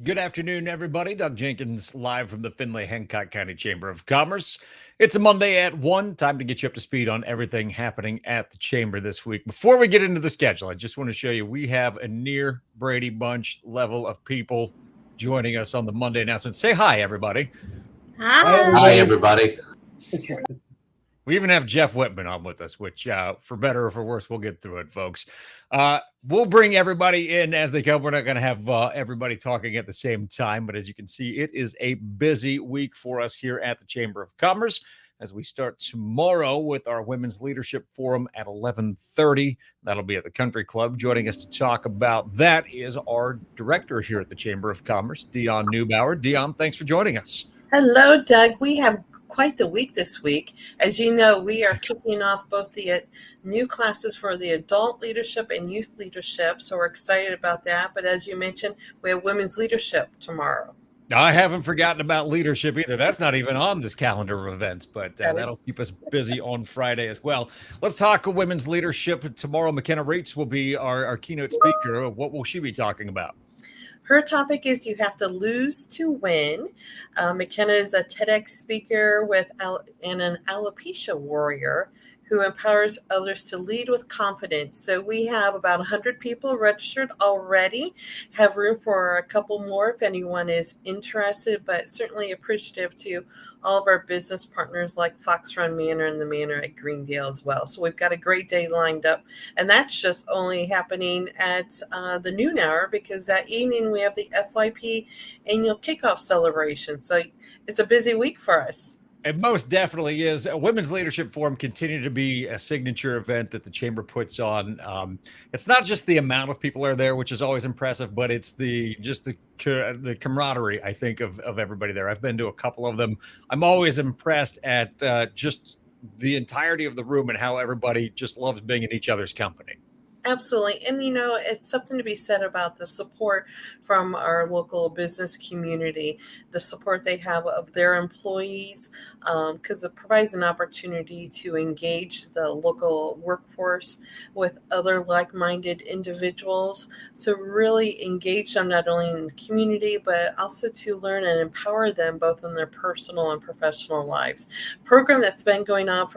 Good afternoon, everybody. Doug Jenkins live from the Findlay Hancock County Chamber of Commerce. It's a Monday at 1. Time to get you up to speed on everything happening at the Chamber this week. Before we get into the schedule, I just want to show you we have a near Brady Bunch level of people joining us on the Monday announcement. Say hi, everybody. Hi, everybody. We even have Jeff Whitman on with us, which, for better or for worse, we'll get through it, folks. We'll bring everybody in as they come. We're not going to have everybody talking at the same time, but as you can see, it is a busy week for us here at the Chamber of Commerce as we start tomorrow with our Women's Leadership Forum at 11:30. That'll be at the Country Club. Joining us to talk about that is our director here at the Chamber of Commerce, Dion Neubauer. Dion, thanks for joining us. Hello, Doug. We have quite the week this week. As you know, we are kicking off both the new classes for the adult leadership and youth leadership. So we're excited about that. But as you mentioned, we have women's leadership tomorrow. I haven't forgotten about leadership either. That's not even on this calendar of events, but that'll keep us busy on Friday as well. Let's talk women's leadership. Tomorrow, McKenna Reitz will be our keynote speaker. What will she be talking about? Her topic is You Have to Lose to Win. McKenna is a TEDx speaker and an alopecia warrior who empowers others to lead with confidence. So we have about 100 people registered already, have room for a couple more if anyone is interested, but certainly appreciative to all of our business partners like Fox Run Manor and the Manor at Greendale as well. So we've got a great day lined up, and that's just only happening at the noon hour because that evening we have the FYP annual kickoff celebration. So it's a busy week for us. It most definitely is. A Women's Leadership Forum continue to be a signature event that the Chamber puts on. It's not just the amount of people are there, which is always impressive, but it's the camaraderie, I think, of everybody there. I've been to a couple of them. I'm always impressed at just the entirety of the room and how everybody just loves being in each other's company. Absolutely. And, it's something to be said about the support from our local business community, the support they have of their employees, because it provides an opportunity to engage the local workforce with other like-minded individuals. So really engage them not only in the community, but also to learn and empower them both in their personal and professional lives. Program that's been going on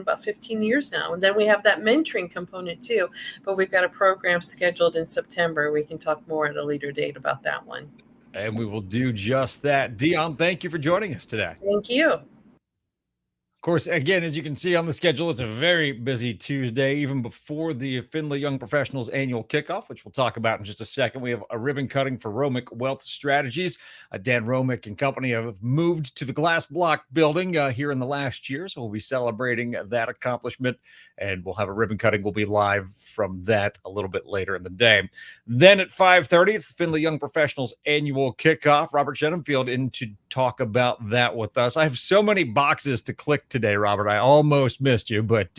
about 15 years now. And then we have that mentoring component too. But we've got a program scheduled in September. We can talk more at a later date about that one. And we will do just that. Dion, thank you for joining us today. Thank you. Of course, again, as you can see on the schedule, it's a very busy Tuesday, even before the Findlay Young Professionals annual kickoff, which we'll talk about in just a second. We have a ribbon cutting for Romick Wealth Strategies. Dan Romick and company have moved to the glass block building here in the last year, so we'll be celebrating that accomplishment, and we'll have a ribbon cutting. We'll be live from that a little bit later in the day. Then at 5:30, it's the Findlay Young Professionals annual kickoff. Robert Shenenfield in to talk about that with us. I have so many boxes to click today, Robert. I almost missed you, but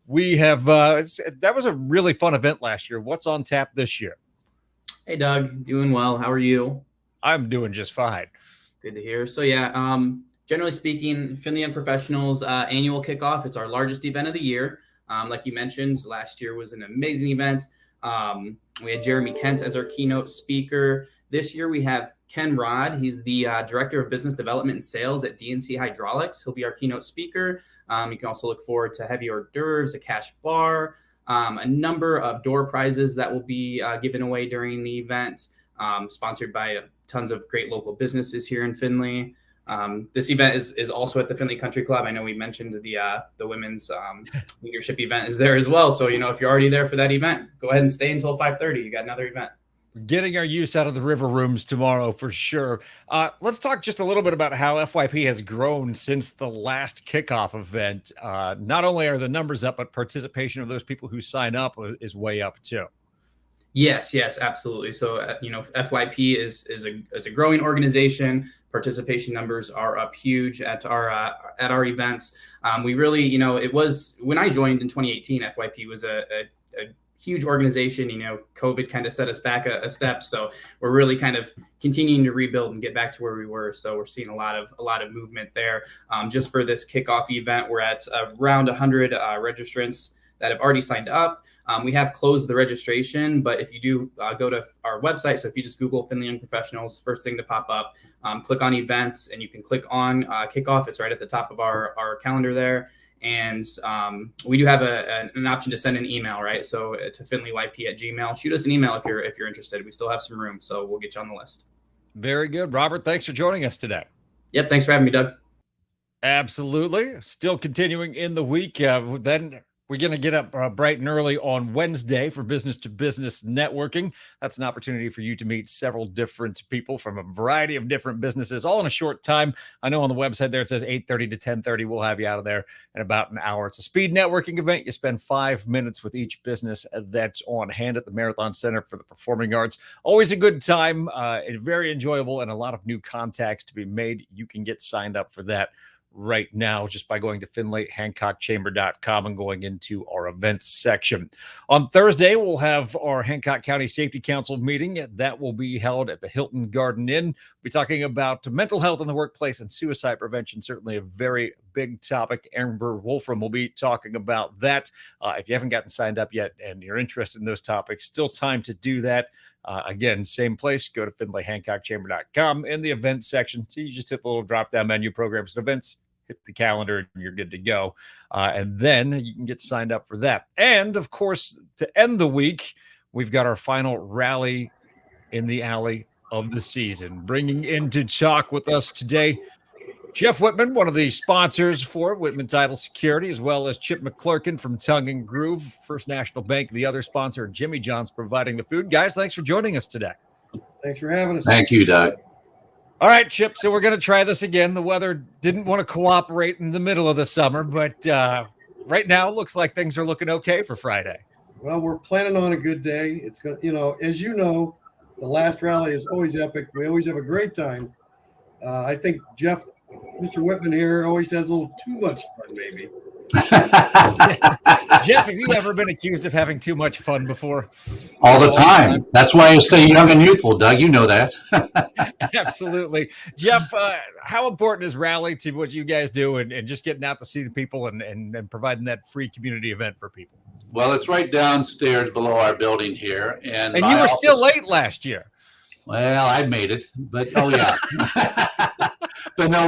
we have that was a really fun event last year. What's on tap this year? Hey, Doug. Doing well. How are you? I'm doing just fine. Good to hear. So, generally speaking, Findlay Young Professionals annual kickoff. It's our largest event of the year. Like you mentioned, last year was an amazing event. We had Jeremy Kent as our keynote speaker. This year we have Ken Rod. He's the Director of Business Development and Sales at DNC Hydraulics. He'll be our keynote speaker. You can also look forward to heavy hors d'oeuvres, a cash bar, a number of door prizes that will be given away during the event, sponsored by tons of great local businesses here in Findlay. This event is also at the Findlay Country Club. I know we mentioned the women's leadership event is there as well. So, if you're already there for that event, go ahead and stay until 5:30. You got another event. Getting our use out of the river rooms tomorrow for sure. Let's talk just a little bit about how FYP has grown since the last kickoff event. Not only are the numbers up, but participation of those people who sign up is way up too. Yes, absolutely. So, FYP is a growing organization. Participation numbers are up huge at our events. We really, it was when I joined in 2018, FYP was a huge organization. COVID kind of set us back a step. So we're really kind of continuing to rebuild and get back to where we were. So we're seeing a lot of movement there. Just for this kickoff event, we're at around 100 registrants that have already signed up. We have closed the registration, but if you do go to our website, so if you just Google Findlay Young Professionals, first thing to pop up, click on events, and you can click on kickoff. It's right at the top of our calendar there. And we do have an option to send an email, right? So to findlayyp@gmail. Shoot us an email if you're interested. We still have some room, so we'll get you on the list. Very good. Robert, thanks for joining us today. Yep. Thanks for having me, Doug. Absolutely. Still continuing in the week. Then we're going to get up bright and early on Wednesday for business to business networking. That's an opportunity for you to meet several different people from a variety of different businesses, all in a short time. I know on the website there it says 8:30 to 10:30. We'll have you out of there in about an hour. It's a speed networking event. You spend 5 minutes with each business that's on hand at the Marathon Center for the Performing Arts. Always a good time. Very enjoyable and a lot of new contacts to be made. You can get signed up for that right now just by going to findlayhancockchamber.com and going into our events section. On Thursday, we'll have our Hancock County Safety Council meeting. That will be held at the Hilton Garden Inn. We'll be talking about mental health in the workplace and suicide prevention, certainly a very big topic. Amber Wolfram will be talking about that. If you haven't gotten signed up yet and you're interested in those topics, still time to do that. Again, same place. Go to findlayhancockchamber.com in the events section. So you just hit the little drop-down menu, programs and events, hit the calendar, and you're good to go. And then you can get signed up for that. And, of course, to end the week, we've got our final rally in the alley of the season. Bringing into talk with us today, Jeff Whitman, one of the sponsors for Whitman Title Security, as well as Chip McClurkin from Tongue and Groove, First National Bank, the other sponsor, Jimmy John's providing the food. Guys, thanks for joining us today. Thanks for having us. Thank you, Doug. All right, Chip, so we're going to try this again. The weather didn't want to cooperate in the middle of the summer, but right now it looks like things are looking okay for Friday. Well, we're planning on a good day. It's going to, as you know, the last rally is always epic. We always have a great time. I think Mr. Whitman here always has a little too much fun, maybe. Jeff, have you ever been accused of having too much fun before? All the time. That's why I stay young and youthful, Doug. You know that. Absolutely. Jeff, how important is rally to what you guys do and just getting out to see the people and providing that free community event for people? Well, it's right downstairs below our building here. And you were still late last year. Well, I made it, but oh yeah. But no,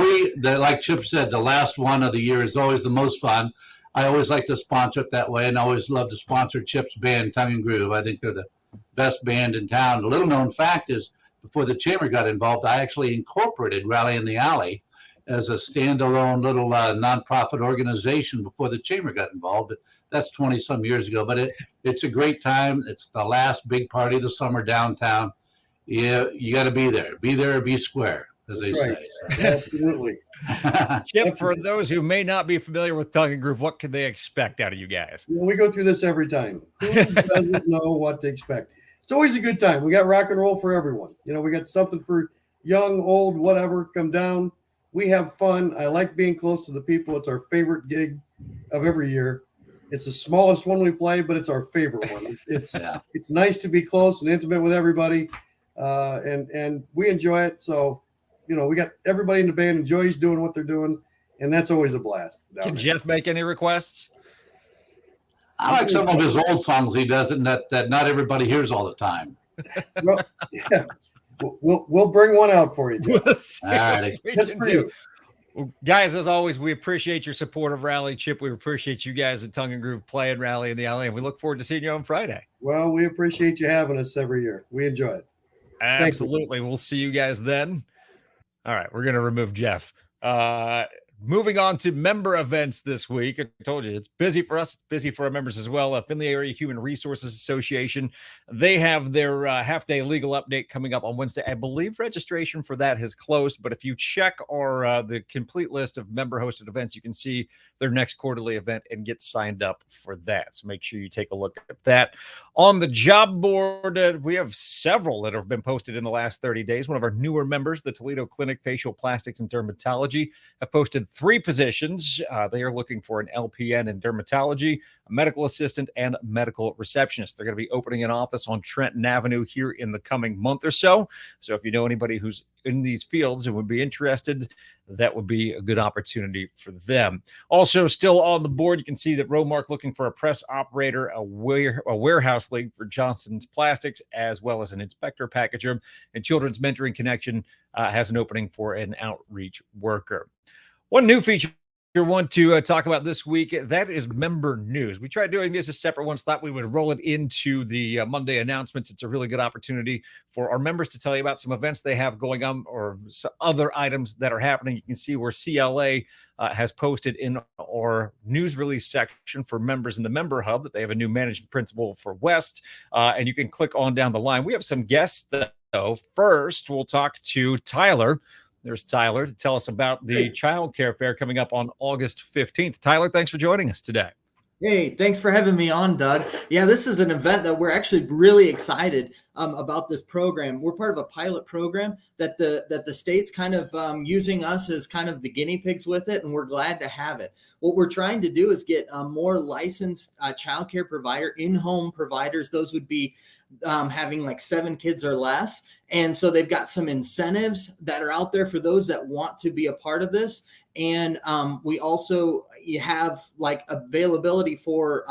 like Chip said, the last one of the year is always the most fun. I always like to sponsor it that way, and I always love to sponsor Chip's band, Tongue and Groove. I think they're the best band in town. The little known fact is, before the Chamber got involved, I actually incorporated Rally in the Alley as a standalone little nonprofit organization before the Chamber got involved. That's 20-some years ago, but it's a great time. It's the last big party of the summer downtown. Yeah, you got to be there. Be there or be square, as they say. So. Absolutely. Chip, for those who may not be familiar with Tongue and Groove, what can they expect out of you guys? We go through this every time. Who doesn't know what to expect? It's always a good time. We got rock and roll for everyone. We got something for young, old, whatever. Come down. We have fun. I like being close to the people. It's our favorite gig of every year. It's the smallest one we play, but it's our favorite one. It's nice to be close and intimate with everybody, and we enjoy it. So, we got everybody in the band enjoys doing what they're doing, and that's always a blast. Can Jeff make any requests? I like some of his old songs he does, and that not everybody hears all the time. Well, yeah, we'll bring one out for you. All right, just for you. Well, guys, as always, we appreciate your support of Rally. Chip, we appreciate you guys at Tongue and Groove playing Rally in the Alley, and we look forward to seeing you on Friday. Well, we appreciate you having us every year. We enjoy it. Absolutely. We'll see you guys then. All right, we're going to remove Jeff. Moving on to member events this week. I told you it's busy for us. It's busy for our members as well. Findlay Area Human Resources Association. They have their half-day legal update coming up on Wednesday. I believe registration for that has closed, but if you check the complete list of member-hosted events, you can see their next quarterly event and get signed up for that. So make sure you take a look at that. On the job board, we have several that have been posted in the last 30 days. One of our newer members, the Toledo Clinic Facial Plastics and Dermatology, have posted 3 positions. They are looking for an LPN in dermatology, a medical assistant, and a medical receptionist. They're going to be opening an office on Trenton Avenue here in the coming month or so. So if you know anybody who's in these fields and would be interested, that would be a good opportunity for them. Also, still on the board, you can see that Rowmark looking for a press operator, a warehouse league for Johnson's Plastics, as well as an inspector packager. And Children's Mentoring Connection has an opening for an outreach worker. One new feature I want to talk about this week, that is member news. We tried doing this as separate ones, thought we would roll it into the Monday announcements. It's a really good opportunity for our members to tell you about some events they have going on or some other items that are happening. You can see where CLA has posted in our news release section for members in the member hub that they have a new managing principal for West, and you can click on down the line. We have some guests, though. First, we'll talk to Tyler. There's Tyler to tell us about the child care fair coming up on August 15th. Tyler, thanks for joining us today. Hey, thanks for having me on, Doug. Yeah, this is an event that we're actually really excited about this program. We're part of a pilot program that the state's kind of using us as kind of the guinea pigs with it, and we're glad to have it. What we're trying to do is get more licensed child care provider, in-home providers. Those would be having like 7 kids or less. And so they've got some incentives that are out there for those that want to be a part of this. And we also have like availability for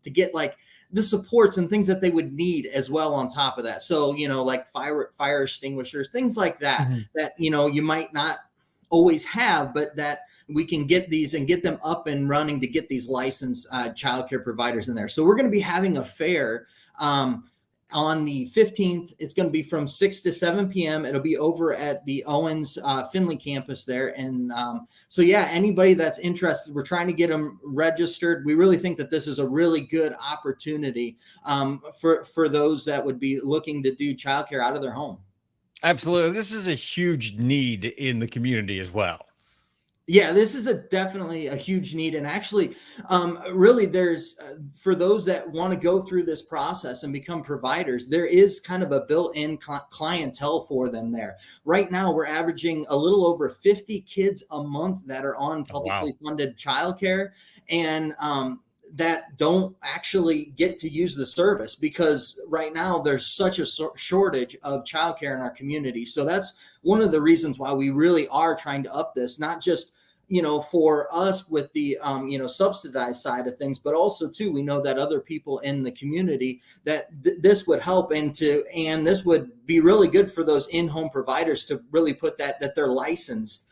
to get like the supports and things that they would need as well on top of that. So, like fire extinguishers, things like that, that, you might not always have, but that we can get these and get them up and running to get these licensed childcare providers in there. So we're going to be having a fair on the 15th. It's going to be from 6 to 7 p.m. It'll be over at the Owens Findlay campus there. And so, yeah, anybody that's interested, we're trying to get them registered. We really think that this is a really good opportunity for those that would be looking to do childcare out of their home. Absolutely. This is a huge need in the community as well. Yeah, this is definitely a huge need. And actually, really, there's for those that want to go through this process and become providers, there is kind of a built-in clientele for them there. Right now, we're averaging a little over 50 kids a month that are on publicly funded childcare, and that don't actually get to use the service because right now there's such a shortage of childcare in our community. So that's one of the reasons why we really are trying to up this, not just, for us with the, subsidized side of things, but also too, we know that other people in the community that this would help and this would be really good for those in-home providers to really put that they're licensed,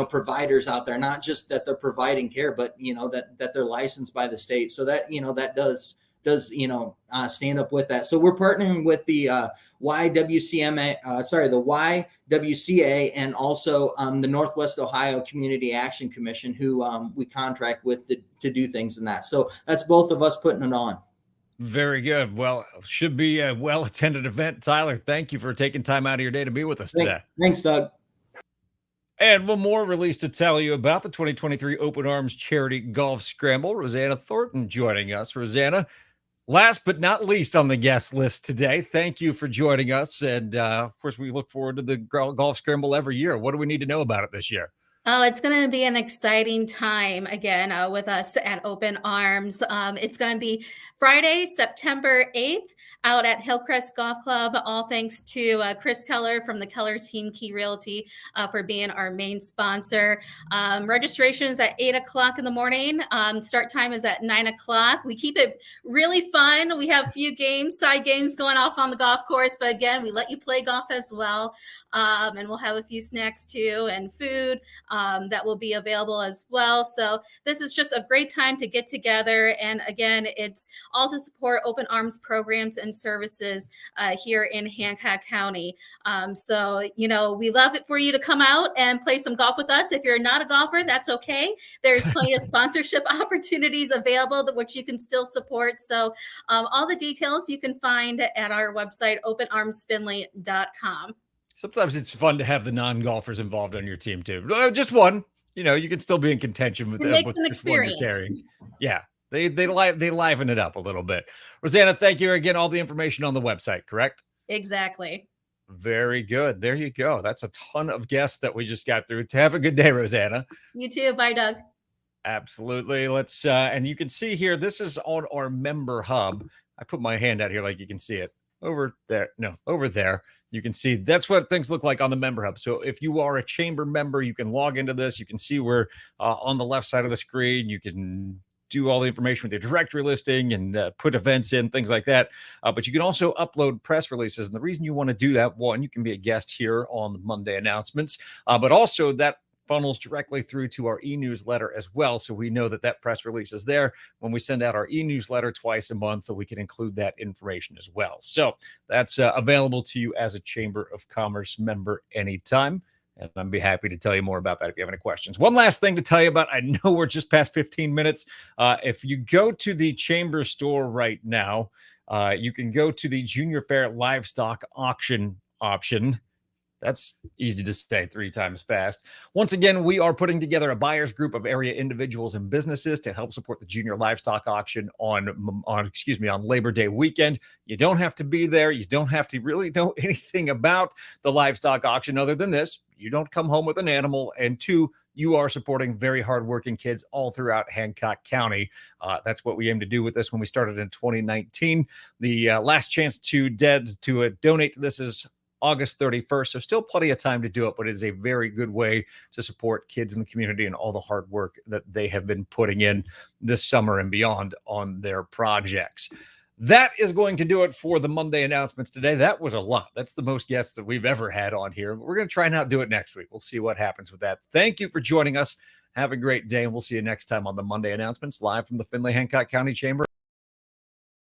providers out there, not just that they're providing care, but, that they're licensed by the state. So that, that does stand up with that. So we're partnering with the YWCA and also the Northwest Ohio Community Action Commission, who we contract with to do things in that. So that's both of us putting it on. Very good. Well, should be a well-attended event. Tyler, thank you for taking time out of your day to be with us today. Thanks, Doug. And one more release to tell you about the 2023 Open Arms Charity Golf Scramble. Rosanna Thornton joining us. Rosanna, last but not least on the guest list today, thank you for joining us. And of course, we look forward to the Golf Scramble every year. What do we need to know about it this year? Oh, it's going to be an exciting time again with us at Open Arms. It's going to be Friday, September 8th out at Hillcrest Golf Club. All thanks to Chris Keller from the Keller Team Key Realty for being our main sponsor. Registration is at 8 o'clock in the morning. Start time is at 9 o'clock. We keep it really fun. We have a few side games going off on the golf course, but again, we let you play golf as well. And we'll have a few snacks too and food that will be available as well. So this is just a great time to get together. And again, it's all to support Open Arms programs and services here in Hancock County. So, we love it for you to come out and play some golf with us. If you're not a golfer, that's okay. There's plenty of sponsorship opportunities available which you can still support. So all the details you can find at our website, openarmsfinley.com. Sometimes it's fun to have the non-golfers involved on your team too. Just one, you can still be in contention with it. Makes an experience. Yeah, they liven it up a little bit. Rosanna, thank you again. All the information on the website, correct? Exactly. Very good. There you go. That's a ton of guests that we just got through. Have a good day, Rosanna. You too. Bye, Doug. Absolutely. Let's and you can see here, this is on our member hub. I put my hand out here like you can see it. Over there. No, over there. You can see that's what things look like on the member hub. So if you are a chamber member, you can log into this. You can see where on the left side of the screen, you can do all the information with your directory listing and put events in, things like that. But you can also upload press releases. And the reason you want to do that, one, you can be a guest here on the Monday announcements, but also that funnels directly through to our e-newsletter as well. So we know that that press release is there when we send out our e-newsletter twice a month, so we can include that information as well. So that's available to you as a Chamber of Commerce member anytime. And I'd be happy to tell you more about that if you have any questions. One last thing to tell you about. I know we're just past 15 minutes. If you go to the Chamber store right now, you can go to the Junior Fair Livestock Auction option. That's easy to say 3 times fast. Once again, we are putting together a buyers group of area individuals and businesses to help support the junior livestock auction on Labor Day weekend. You don't have to be there. You don't have to really know anything about the livestock auction other than this. You don't come home with an animal. And 2, you are supporting very hardworking kids all throughout Hancock County. That's what we aim to do with this when we started in 2019. The last chance to donate to this is August 31st. So still plenty of time to do it, but it is a very good way to support kids in the community and all the hard work that they have been putting in this summer and beyond on their projects. That is going to do it for the Monday announcements today. That was a lot. That's the most guests that we've ever had on here. We're going to try and outdo it next week. We'll see what happens with that. Thank you for joining us. Have a great day, and we'll see you next time on the Monday announcements live from the Findlay Hancock County Chamber.